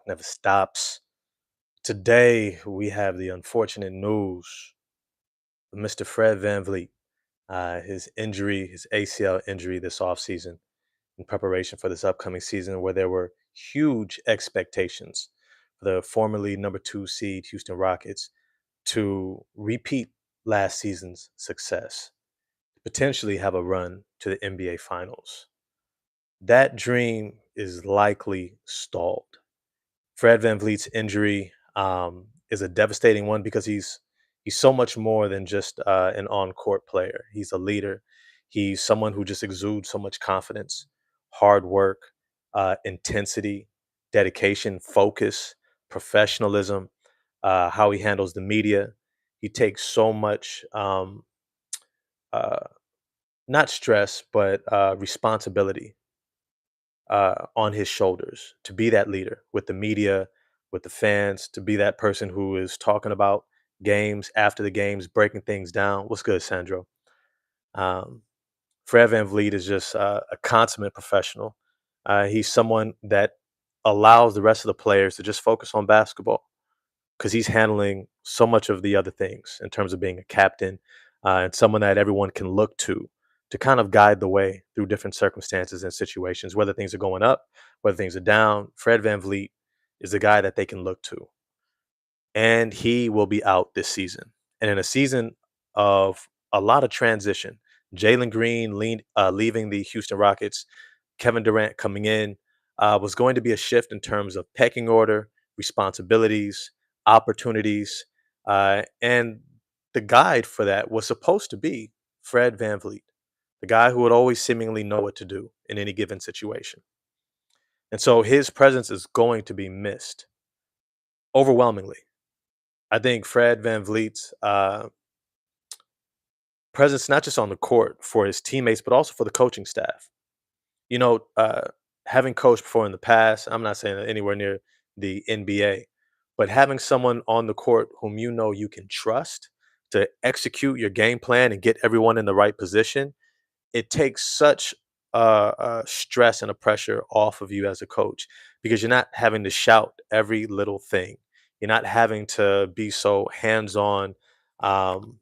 never stops. Today, we have the unfortunate news of Mr. Fred VanVleet, his injury, his ACL injury this offseason in preparation for this upcoming season, where there were huge expectations for the formerly number two seed Houston Rockets to repeat last season's success, potentially have a run to the NBA Finals. That dream is likely stalled. Fred VanVleet's injury is a devastating one because he's so much more than just an on-court player. He's a leader. He's someone who just exudes so much confidence, hard work, intensity, dedication, focus, professionalism, how he handles the media. He takes so much uh, not stress, but responsibility on his shoulders to be that leader with the media, with the fans, to be that person who is talking about games after the games, breaking things down. What's good, Sandro? Um, Fred VanVleet is just a consummate professional. He's someone that allows the rest of the players to just focus on basketball because he's handling so much of the other things in terms of being a captain and someone that everyone can look to kind of guide the way through different circumstances and situations, whether things are going up, whether things are down. Fred VanVleet is the guy that they can look to, and he will be out this season. And in a season of a lot of transition, Jalen Green leaving the Houston Rockets, Kevin Durant coming in, was going to be a shift in terms of pecking order, responsibilities, opportunities, and the guide for that was supposed to be Fred VanVleet, the guy who would always seemingly know what to do in any given situation. And so his presence is going to be missed overwhelmingly. I think Fred VanVleet's presence, not just on the court for his teammates, but also for the coaching staff. You know, having coached before in the past, I'm not saying anywhere near the NBA, but having someone on the court whom you know you can trust to execute your game plan and get everyone in the right position, it takes such stress and a pressure off of you as a coach because you're not having to shout every little thing. You're not having to be so hands-on um,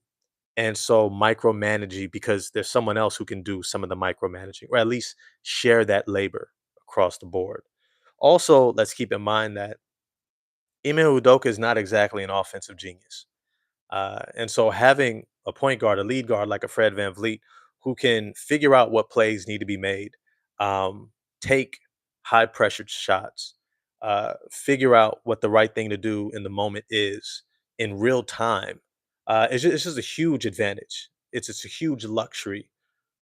and so micromanaging because there's someone else who can do some of the micromanaging or at least share that labor across the board. Also, let's keep in mind that Ime Udoka is not exactly an offensive genius. And so having a point guard, a lead guard like a Fred VanVleet who can figure out what plays need to be made, take high pressured shots, figure out what the right thing to do in the moment is in real time, it's just a huge advantage. It's a huge luxury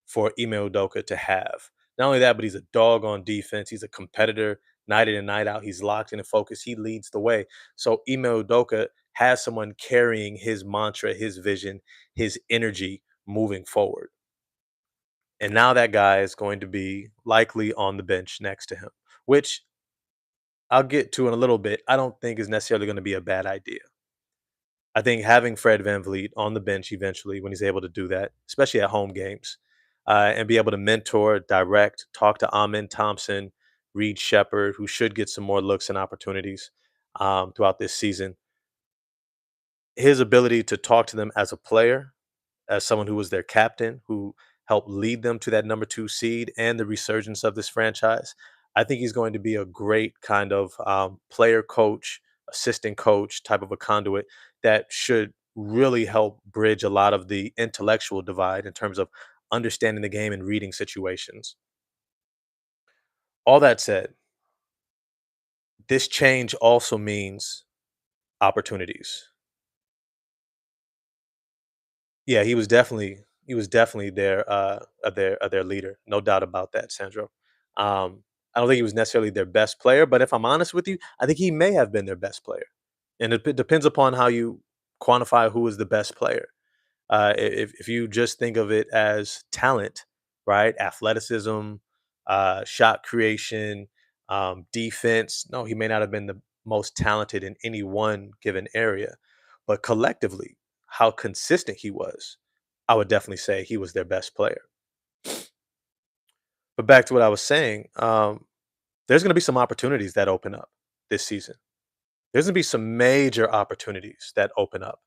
for Ime Udoka to have. Not only that, but he's a dog on defense. He's a competitor night in and night out. He's locked in and focused. He leads the way. So Ime Udoka has someone carrying his mantra, his vision, his energy moving forward. And now that guy is going to be likely on the bench next to him, which I'll get to in a little bit. I don't think is necessarily going to be a bad idea. I think having Fred VanVleet on the bench eventually, when he's able to do that, especially at home games, and be able to mentor, direct, talk to Amin Thompson, Reed Shepard, who should get some more looks and opportunities throughout this season. His ability to talk to them as a player, as someone who was their captain, who helped lead them to that number two seed and the resurgence of this franchise. I think he's going to be a great kind of player coach, assistant coach type of a conduit that should really help bridge a lot of the intellectual divide in terms of understanding the game and reading situations. All that said, this change also means opportunities. Yeah, he was definitely their leader, no doubt about that, Sandro. I don't think he was necessarily their best player, but if I'm honest with you, I think he may have been their best player, and it depends upon how you quantify who is the best player. If you just think of it as talent, right, athleticism, shot creation, defense, no, he may not have been the most talented in any one given area, but collectively, how consistent he was, I would definitely say he was their best player. But back to what I was saying, there's going to be some opportunities that open up this season. There's gonna be some major opportunities that open up.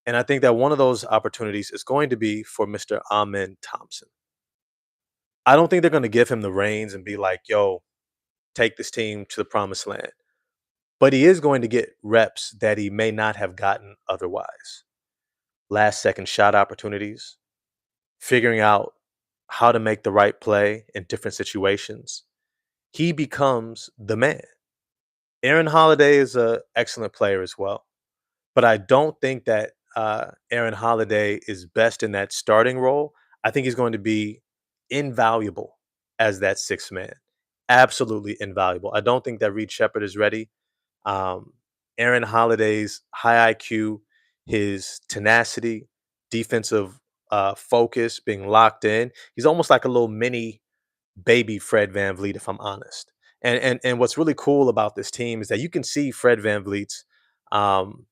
And I think that one of those opportunities is going to be for Mr. Amen Thompson. I don't think they're gonna give him the reins and be like, yo, take this team to the promised land. But he is going to get reps that he may not have gotten otherwise. Last second shot opportunities, figuring out how to make the right play in different situations. He becomes the man. Aaron Holiday is an excellent player as well, but I don't think that Aaron Holiday is best in that starting role. I think he's going to be invaluable as that sixth man. Absolutely invaluable. I don't think that Reed Shepard is ready. Um, Aaron Holiday's high IQ, his tenacity, defensive focus, being locked in. He's almost like a little mini baby Fred VanVleet, if I'm honest. And what's really cool about this team is that you can see Fred VanVleet's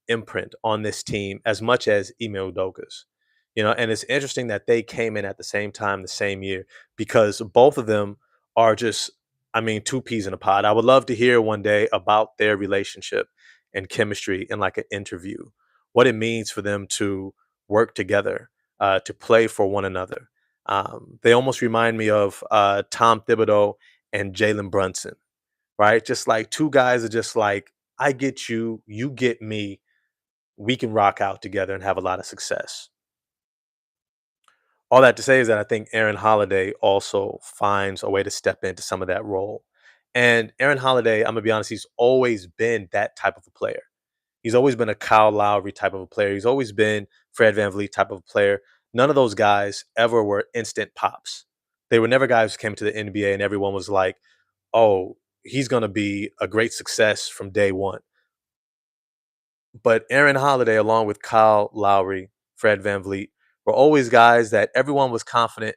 imprint on this team as much as Ime Udoka's. And it's interesting that they came in at the same time, the same year, because both of them are just, I mean, two peas in a pod. I would love to hear one day about their relationship and chemistry in like an interview, what it means for them to work together, to play for one another. They almost remind me of Tom Thibodeau and Jalen Brunson, right? Just like two guys are just like, I get you, you get me. We can rock out together and have a lot of success. All that to say is that I think Aaron Holiday also finds a way to step into some of that role. And Aaron Holiday, I'm gonna be honest, he's always been that type of a player. He's always been a Kyle Lowry type of a player. He's always been Fred VanVleet type of a player. None of those guys ever were instant pops. They were never guys who came to the NBA and everyone was like, oh, he's going to be a great success from day one. But Aaron Holiday, along with Kyle Lowry, Fred VanVleet, were always guys that everyone was confident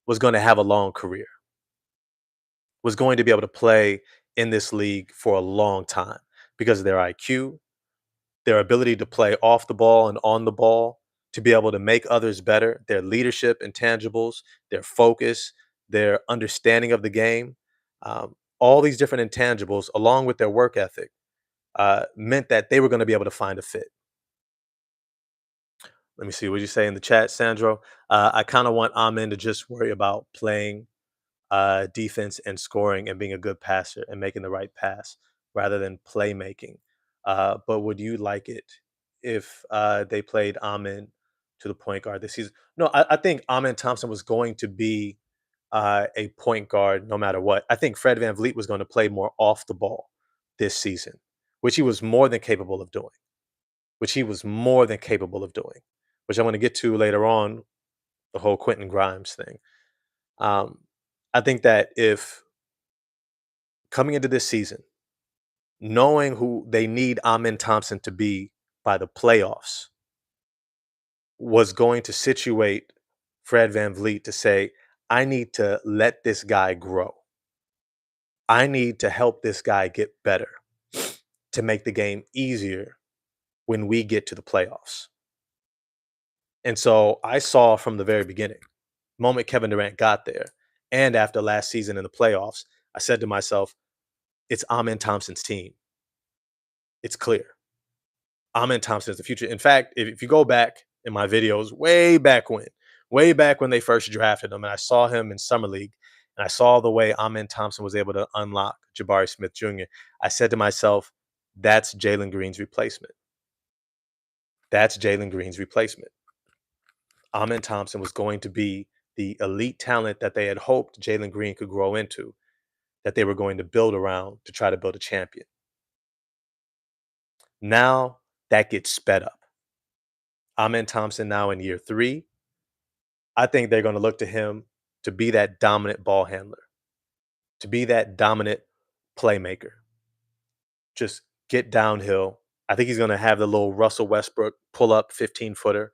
was going to have a long career, was going to be able to play in this league for a long time because of their IQ, their ability to play off the ball and on the ball, to be able to make others better, their leadership intangibles, their focus, their understanding of the game, all these different intangibles, along with their work ethic, meant that they were going to be able to find a fit. Let me see what you say in the chat, Sandro. I kind of want Amen to just worry about playing defense and scoring and being a good passer and making the right pass rather than playmaking. But would you like it if they played Amen to the point guard this season? No, I think Amen Thompson was going to be a point guard no matter what. I think Fred VanVleet was going to play more off the ball this season, which he was more than capable of doing, which he was more than capable of doing, which I'm going to get to later on, the whole Quentin Grimes thing. Um, I think that if coming into this season, knowing who they need Amen Thompson to be by the playoffs, was going to situate Fred VanVleet to say, I need to let this guy grow. I need to help this guy get better to make the game easier when we get to the playoffs. And so I saw from the very beginning, moment Kevin Durant got there, and after last season in the playoffs, I said to myself, it's Amen Thompson's team. It's clear. Amen Thompson is the future. In fact, if you go back in my videos way back when they first drafted him, and I saw him in Summer League, and I saw the way Amen Thompson was able to unlock Jabari Smith Jr., I said to myself, that's Jalen Green's replacement. That's Jalen Green's replacement. Amen Thompson was going to be the elite talent that they had hoped Jalen Green could grow into, that they were going to build around to try to build a champion. Now that gets sped up. Amen Thompson now in year 3. I think they're going to look to him to be that dominant ball handler, to be that dominant playmaker. Just get downhill. I think he's going to have the little Russell Westbrook pull up 15-footer,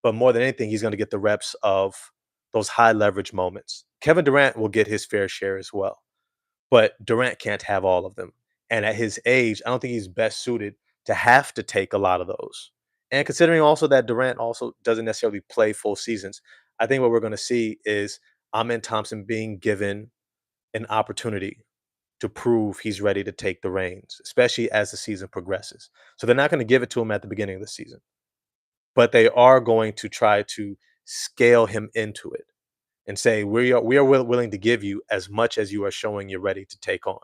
but more than anything, he's going to get the reps of those high leverage moments. Kevin Durant will get his fair share as well, but Durant can't have all of them. And at his age, I don't think he's best suited to have to take a lot of those. And considering also that Durant also doesn't necessarily play full seasons, I think what we're going to see is Amen Thompson being given an opportunity to prove he's ready to take the reins, especially as the season progresses. So they're not going to give it to him at the beginning of the season, but they are going to try to scale him into it and say we are willing to give you as much as you are showing you're ready to take on.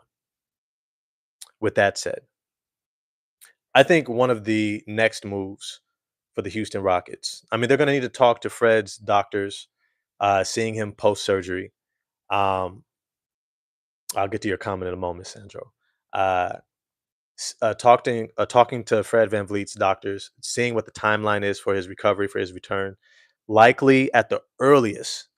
With that said, I think one of the next moves for the Houston Rockets, I mean, they're going to need to talk to Fred's doctors, seeing him post surgery. Um, I'll get to your comment in a moment, Sandro. Uh, talking to Fred VanVleet's doctors, seeing what the timeline is for his recovery, for his return. Likely at the earliest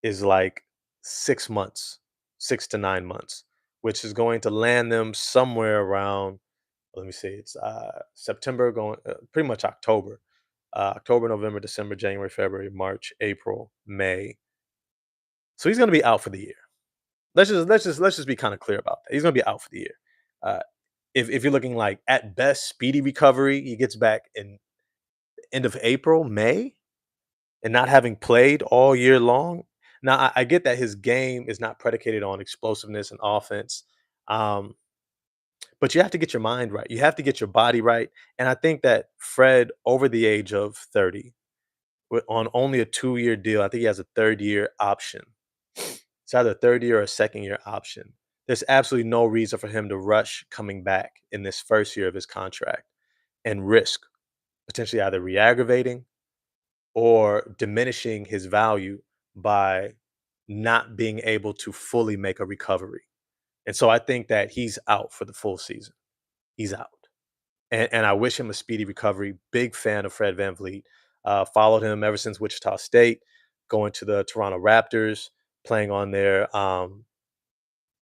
is like 6 months, 6 to 9 months, which is going to land them somewhere around. Let me see, it's September, going pretty much October, October, November, December, January, February, March, April, May. So he's going to be out for the year. Let's just be kind of clear about that. He's going to be out for the year. Uh, if you're looking like at best speedy recovery, he gets back in the end of April, May, and not having played all year long. Now I get that his game is not predicated on explosiveness and offense, um, but you have to get your mind right. You have to get your body right, and I think that Fred, over the age of 30, on only a 2 year deal, I think he has a third year option. It's either a third year or a second year option. There's absolutely no reason for him to rush coming back in this first year of his contract and risk potentially either re-aggravating or diminishing his value by not being able to fully make a recovery. And so I think that he's out for the full season. He's out. And I wish him a speedy recovery. Big fan of Fred VanVleet. Followed him ever since Wichita State, going to the Toronto Raptors, playing on their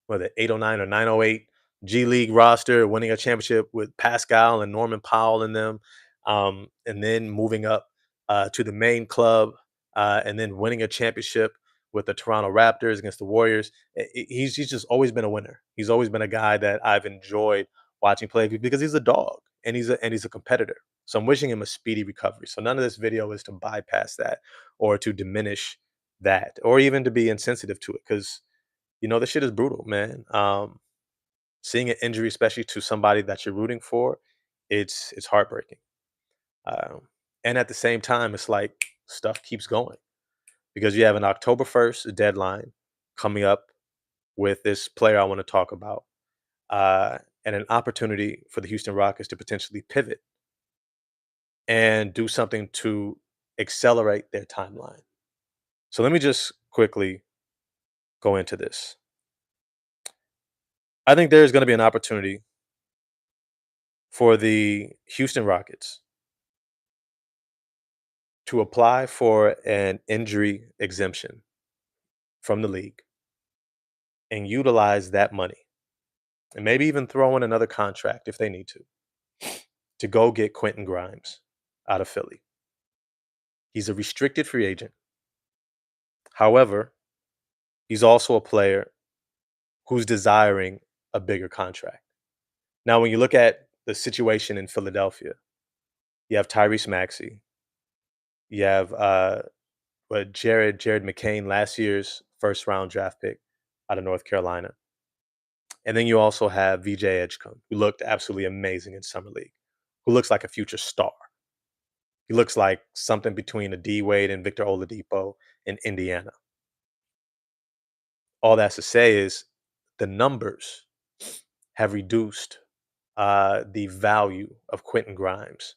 whether 809 or 908 G League roster, winning a championship with Pascal and Norman Powell in them, and then moving up to the main club, and then winning a championship with the Toronto Raptors against the Warriors. He's just always been a winner. He's always been a guy that I've enjoyed watching play because he's a dog and he's a competitor. So I'm wishing him a speedy recovery. So none of this video is to bypass that or to diminish that or even to be insensitive to it because this shit is brutal, man. Seeing an injury, especially to somebody that you're rooting for, it's heartbreaking. Um, and at the same time, it's like stuff keeps going because you have an October 1st deadline coming up with this player I want to talk about, and an opportunity for the Houston Rockets to potentially pivot and do something to accelerate their timeline. So let me just quickly go into this. I think there's going to be an opportunity for the Houston Rockets to apply for an injury exemption from the league and utilize that money and maybe even throw in another contract if they need to go get Quentin Grimes out of Philly. He's a restricted free agent. However, he's also a player who's desiring a bigger contract. Now, when you look at the situation in Philadelphia, you have Tyrese Maxey, you have Jared McCain, last year's first round draft pick out of North Carolina. And then you also have VJ Edgecombe, who looked absolutely amazing in summer league, who looks like a future star. He looks like something between a D Wade and Victor Oladipo in Indiana. All that's to say is the numbers have reduced the value of Quentin Grimes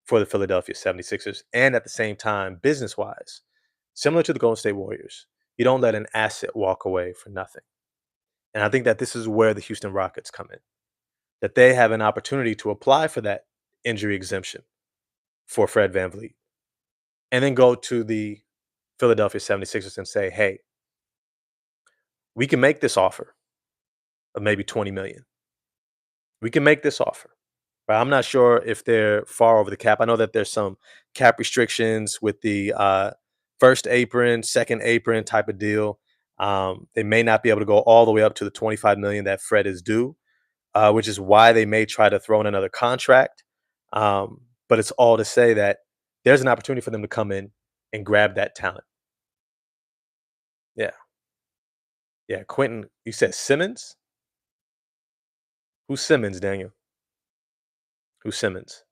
for the Philadelphia 76ers. And at the same time, business wise, similar to the Golden State Warriors, you don't let an asset walk away for nothing. And I think that this is where the Houston Rockets come in, that they have an opportunity to apply for that injury exemption for Fred VanVleet and then go to the Philadelphia 76ers and say, hey, we can make this offer of maybe 20 million. We can make this offer. But I'm not sure if they're far over the cap. I know that there's some cap restrictions with the first apron, second apron type of deal. They may not be able to go all the way up to the 25 million that Fred is due, which is why they may try to throw in another contract. But it's all to say that there's an opportunity for them to come in and grab that talent. Yeah. Yeah. Quentin, you said Simmons? Who's Simmons, Daniel? Who's Simmons?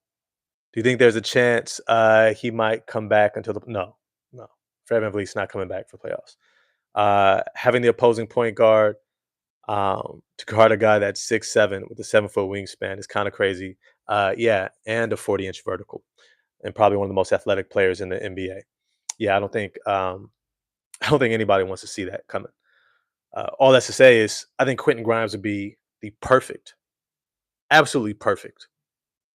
Do you think there's a chance he might come back until the no. Fred VanVleet's not coming back for playoffs. Having the opposing point guard to guard a guy that's 6'7" with a 7-foot wingspan is kind of crazy. Yeah, and a 40-inch vertical, and probably one of the most athletic players in the NBA. Yeah, I don't think anybody wants to see that coming. All that's to say is I think Quentin Grimes would be the perfect, absolutely perfect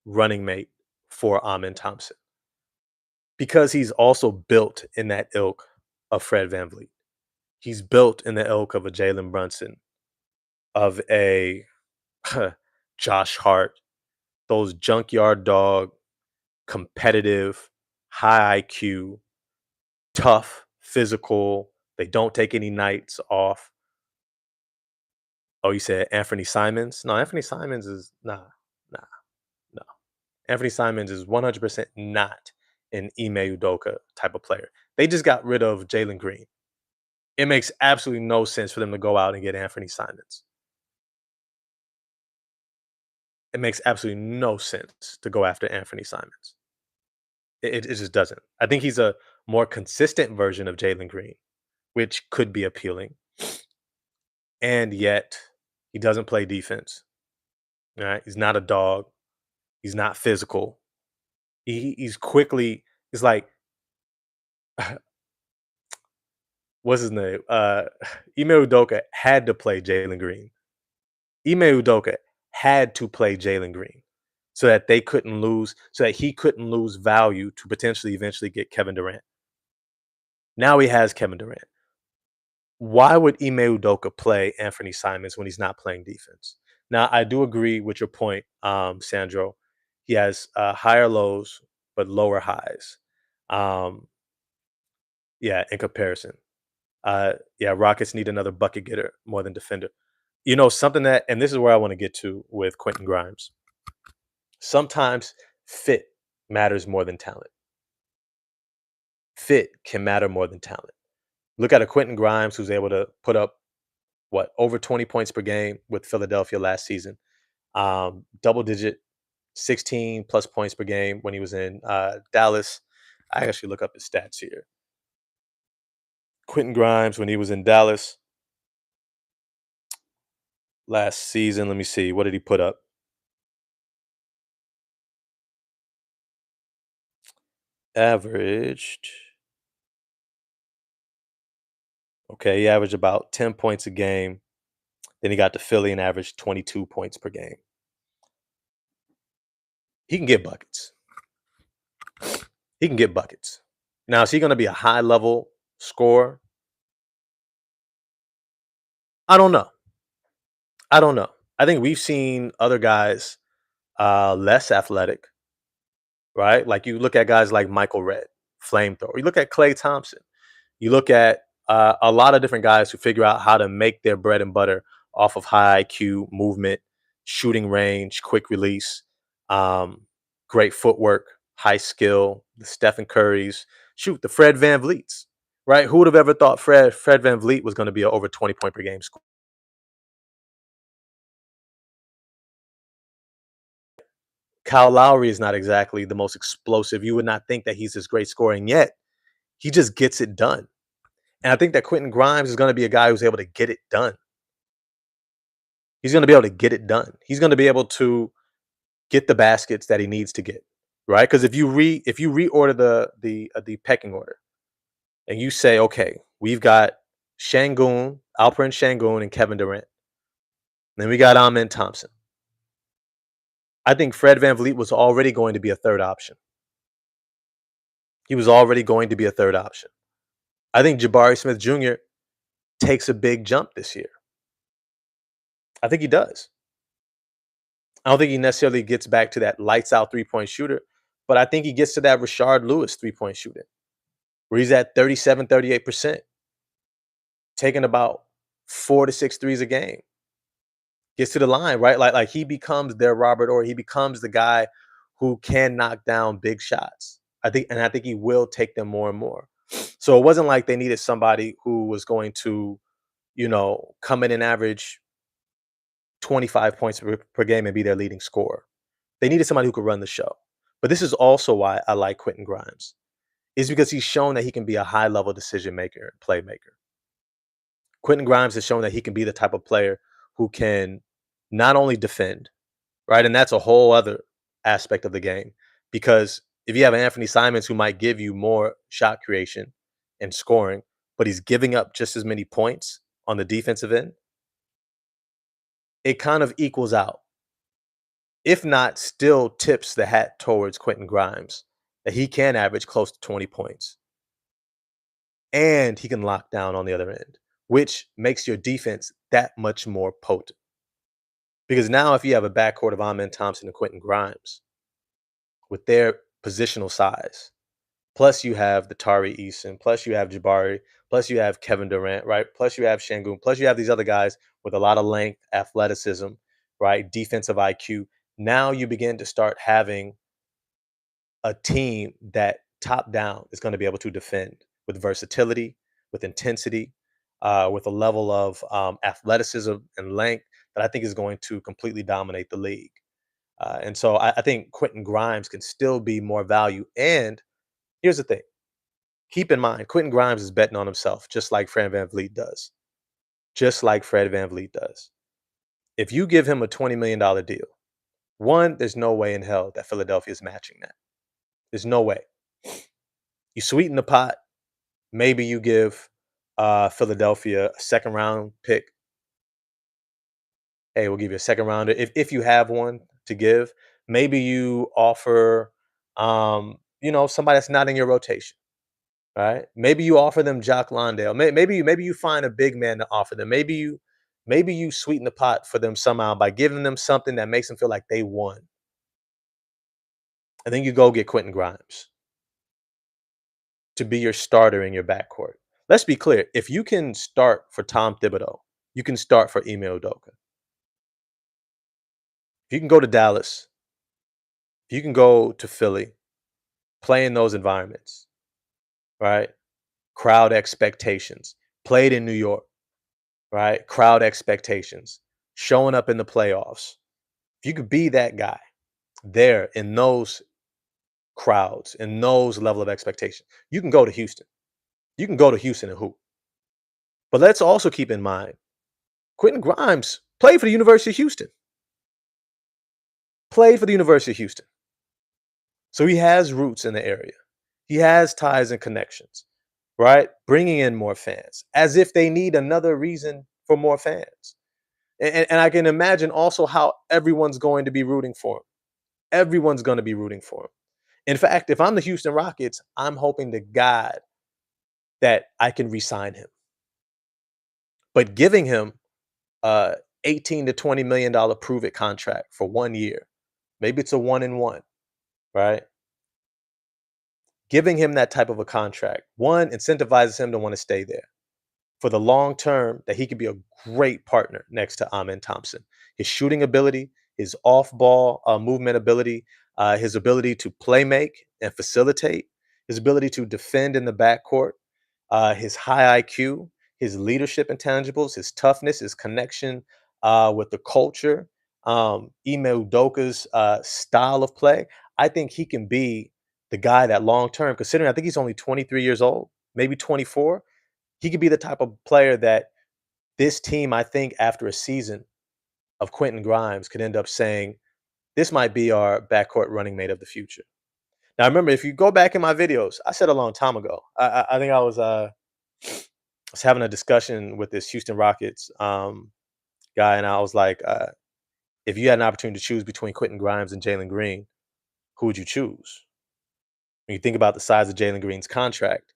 running mate for Amin Thompson because he's also built in that ilk of Fred VanVleet. He's built in the ilk of a Jalen Brunson, of a Josh Hart, those junkyard dog, competitive, high IQ, tough, physical. They don't take any nights off. Oh, you said Anthony Simons? No, Anthony Simons is nah, no. Anthony Simons is 100% not an Ime Udoka type of player. They just got rid of Jalen Green. It makes absolutely no sense for them to go out and get Anthony Simons. It makes absolutely no sense to go after Anthony Simons. It just doesn't. I think he's a more consistent version of Jalen Green, which could be appealing. And yet, he doesn't play defense. Right? He's not a dog. He's not physical. He's quickly. It's like what's his name? Ime Udoka had to play Jalen Green. Ime Udoka had to play Jalen Green so that they couldn't lose, so that he couldn't lose value to potentially eventually get Kevin Durant. Now he has Kevin Durant. Why would Ime Udoka play Anthony Simons when he's not playing defense? Now, I do agree with your point, Sandro. He has higher lows but lower highs. Um, yeah, in comparison. Yeah, Rockets need another bucket getter more than defender. You know, something that, and this is where I want to get to with Quentin Grimes. Sometimes fit matters more than talent. Fit can matter more than talent. Look at a Quentin Grimes who's able to put up what over 20 points per game with Philadelphia last season. Double digit 16 plus points per game when he was in Dallas. I actually look up his stats here. Quentin Grimes when he was in Dallas last season. Let me see. What did he put up? Averaged. Okay, he averaged about 10 points a game. Then he got to Philly and averaged 22 points per game. He can get buckets. He can get buckets. Now, is he going to be a high level scorer? I don't know. I don't know. I think we've seen other guys less athletic, right? Like you look at guys like Michael Redd, flamethrower. You look at Klay Thompson. You look at a lot of different guys who figure out how to make their bread and butter off of high IQ, movement, shooting range, quick release, um, great footwork, high skill. The Stephen Currys, shoot, the Fred VanVleet's, right? Who would have ever thought Fred VanVleet was going to be an over 20 point per game scorer? Kyle Lowry is not exactly the most explosive. You would not think that he's this great scorer, and yet he just gets it done. And I think that Quentin Grimes is going to be a guy who's able to get it done. He's going to be able to get it done. He's going to be able to get the baskets that he needs to get, right? Because if you reorder the pecking order, and you say, okay, we've got Shangoon, Alperen Shangoon, and Kevin Durant. Then we got Amin Thompson. I think Fred VanVleet was already going to be a third option. He was already going to be a third option. I think Jabari Smith Jr. takes a big jump this year. I think he does. I don't think he necessarily gets back to that lights out 3 point shooter, but I think he gets to that Rashard Lewis 3 point shooting, where he's at 37, 38%, taking about 4 to 6 threes a game. Gets to the line, right? Like he becomes their Robert, or he becomes the guy who can knock down big shots. I think he will take them more and more. So it wasn't like they needed somebody who was going to, come in and average 25 points per game and be their leading scorer. They needed somebody who could run the show. But this is also why I like Quentin Grimes, is because he's shown that he can be a high level decision maker and playmaker. Quentin Grimes has shown that he can be the type of player who can not only defend, right? And that's a whole other aspect of the game because if you have Anthony Simons who might give you more shot creation and scoring, but he's giving up just as many points on the defensive end, it kind of equals out. If not, still tips the hat towards Quentin Grimes that he can average close to 20 points and he can lock down on the other end, which makes your defense that much more potent. Because now, if you have a backcourt of Amen Thompson and Quentin Grimes with their positional size, plus you have the Tari Eason, plus you have Jabari, plus you have Kevin Durant, right? Plus you have Shangoon, plus you have these other guys with a lot of length, athleticism, right? Defensive IQ. Now you begin to start having a team that top down is going to be able to defend with versatility, with intensity, with a level of athleticism and length that I think is going to completely dominate the league. And so I think Quentin Grimes can still be more value. And here's the thing: keep in mind, Quentin Grimes is betting on himself, just like Fred VanVleet does. Just like Fred VanVleet does. If you give him a $20 million deal, one, there's no way in hell that Philadelphia is matching that. There's no way. You sweeten the pot. Maybe you give Philadelphia a second round pick. Hey, we'll give you a second rounder if you have one to give. Maybe you offer, somebody that's not in your rotation, right? Maybe you offer them Jock Londale. Maybe you find a big man to offer them. Maybe you sweeten the pot for them somehow by giving them something that makes them feel like they won, and then you go get Quentin Grimes to be your starter in your backcourt. Let's be clear: if you can start for Tom Thibodeau, you can start for Ime Udoka. If you can go to Dallas, if you can go to Philly, play in those environments, right? Crowd expectations. Played in New York, right? Crowd expectations. Showing up in the playoffs. If you could be that guy there in those crowds, in those level of expectations, you can go to Houston. You can go to Houston and hoop. But let's also keep in mind, Quentin Grimes played for the University of Houston. Played for the University of Houston. So he has roots in the area. He has ties and connections, right? Bringing in more fans as if they need another reason for more fans. And I can imagine also how everyone's going to be rooting for him. Everyone's going to be rooting for him. In fact, if I'm the Houston Rockets, I'm hoping to God that I can re-sign him. But giving him a 18 to $20 million prove it contract for 1 year, maybe it's a 1-and-1, right? Giving him that type of a contract, one, incentivizes him to want to stay there for the long term, that he could be a great partner next to Amen Thompson. His shooting ability, his off ball movement ability, his ability to play make and facilitate, his ability to defend in the backcourt, his high IQ, his leadership intangibles, his toughness, his connection with the culture, Ime Udoka's style of play. I think he can be the guy that long term, considering I think he's only 23 years old, maybe 24, he could be the type of player that this team, I think, after a season of Quentin Grimes, could end up saying, this might be our backcourt running mate of the future. Now, remember, if you go back in my videos, I said a long time ago, I think I was having a discussion with this Houston Rockets guy, and I was like, if you had an opportunity to choose between Quentin Grimes and Jalen Green, who would you choose? When you think about the size of Jalen Green's contract,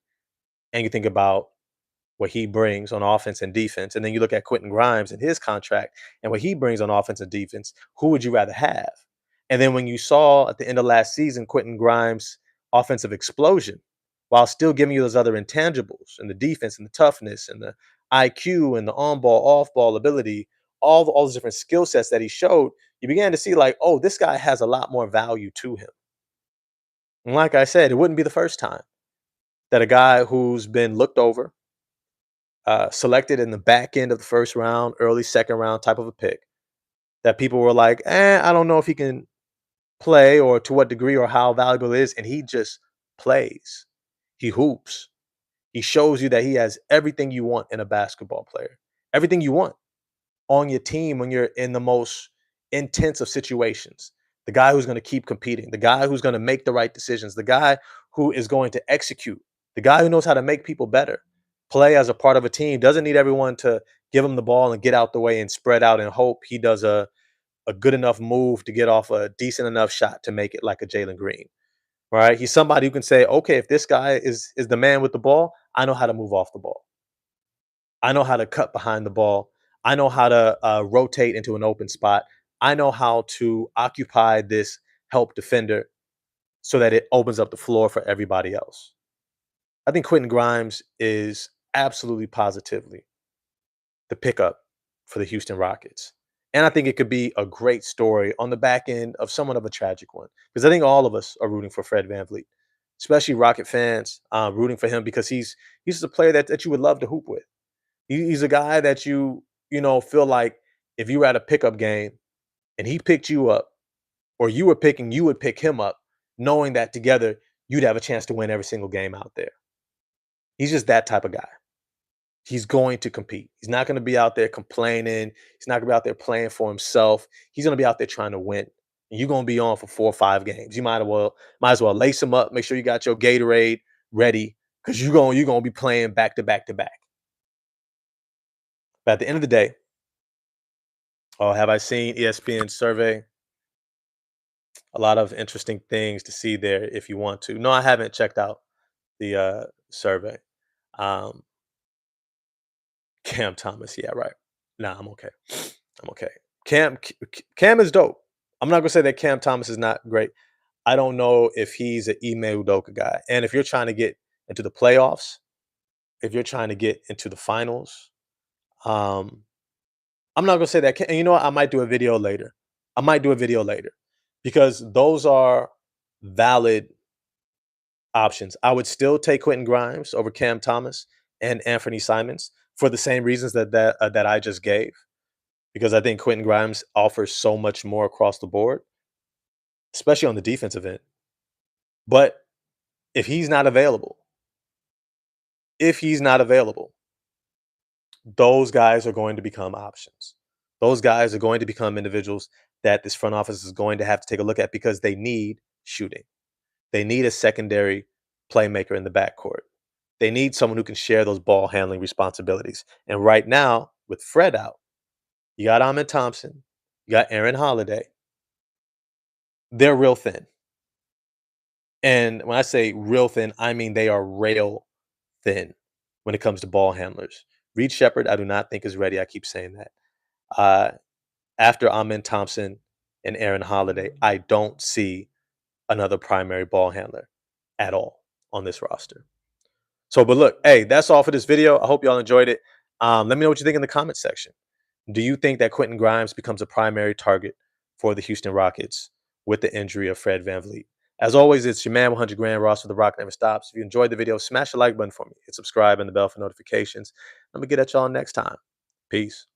and you think about what he brings on offense and defense, and then you look at Quentin Grimes and his contract and what he brings on offense and defense, who would you rather have? And then when you saw at the end of last season Quentin Grimes' offensive explosion, while still giving you those other intangibles and the defense and the toughness and the IQ and the on-ball, off-ball ability, all those different skill sets that he showed, you began to see like, oh, this guy has a lot more value to him. And like I said, it wouldn't be the first time that a guy who's been looked over, selected in the back end of the first round, early second round type of a pick, that people were like, I don't know if he can play or to what degree or how valuable it is. And he just plays. He hoops. He shows you that he has everything you want in a basketball player, everything you want on your team when you're in the most intense of situations. The guy who's going to keep competing, the guy who's going to make the right decisions, the guy who is going to execute, the guy who knows how to make people better, play as a part of a team, doesn't need everyone to give him the ball and get out the way and spread out and hope he does a good enough move to get off a decent enough shot to make it like a Jalen Green. Right? He's somebody who can say, okay, if this guy is the man with the ball, I know how to move off the ball. I know how to cut behind the ball. I know how to rotate into an open spot. I know how to occupy this help defender so that it opens up the floor for everybody else. I think Quentin Grimes is absolutely positively the pickup for the Houston Rockets. And I think it could be a great story on the back end of somewhat of a tragic one. Because I think all of us are rooting for Fred VanVleet, especially Rocket fans, rooting for him because he's just a player that you would love to hoop with. He's a guy that feel like if you were at a pickup game and he picked you up, or you would pick him up, knowing that together you'd have a chance to win every single game out there. He's just that type of guy. He's going to compete. He's not going to be out there complaining. He's not going to be out there playing for himself. He's going to be out there trying to win. And you're going to be on for 4 or 5 games. You might as well lace him up. Make sure you got your Gatorade ready because you're gonna be playing back to back to back. But at the end of the day, oh, have I seen ESPN's survey? A lot of interesting things to see there if you want to. No, I haven't checked out the survey. Um, Cam Thomas, yeah, right. Nah, I'm okay. I'm okay. Cam is dope. I'm not gonna say that Cam Thomas is not great. I don't know if he's an Ime Udoka guy. And if you're trying to get into the playoffs, if you're trying to get into the finals, um, I'm not gonna say that. And you know what? I might do a video later. I might do a video later because those are valid options. I would still take Quentin Grimes over Cam Thomas and Anthony Simons for the same reasons that I just gave. Because I think Quentin Grimes offers so much more across the board, especially on the defensive end. But if he's not available, if he's not available, those guys are going to become options. Those guys are going to become individuals that this front office is going to have to take a look at because they need shooting. They need a secondary playmaker in the backcourt. They need someone who can share those ball handling responsibilities. And right now, with Fred out, you got Ahmed Thompson, you got Aaron Holiday. They're real thin. And when I say real thin, I mean they are rail thin when it comes to ball handlers. Reed Shepard, I do not think is ready. I keep saying that. Uh, After Amin Thompson and Aaron Holiday, I don't see another primary ball handler at all on this roster. So, but look, hey, that's all for this video. I hope y'all enjoyed it. Let me know what you think in the comment section. Do you think that Quentin Grimes becomes a primary target for the Houston Rockets with the injury of Fred VanVleet? As always, it's your man 100 Grand Ross for The Rock Never Stops. If you enjoyed the video, smash the like button for me. Hit subscribe and the bell for notifications. Let me get at y'all next time. Peace.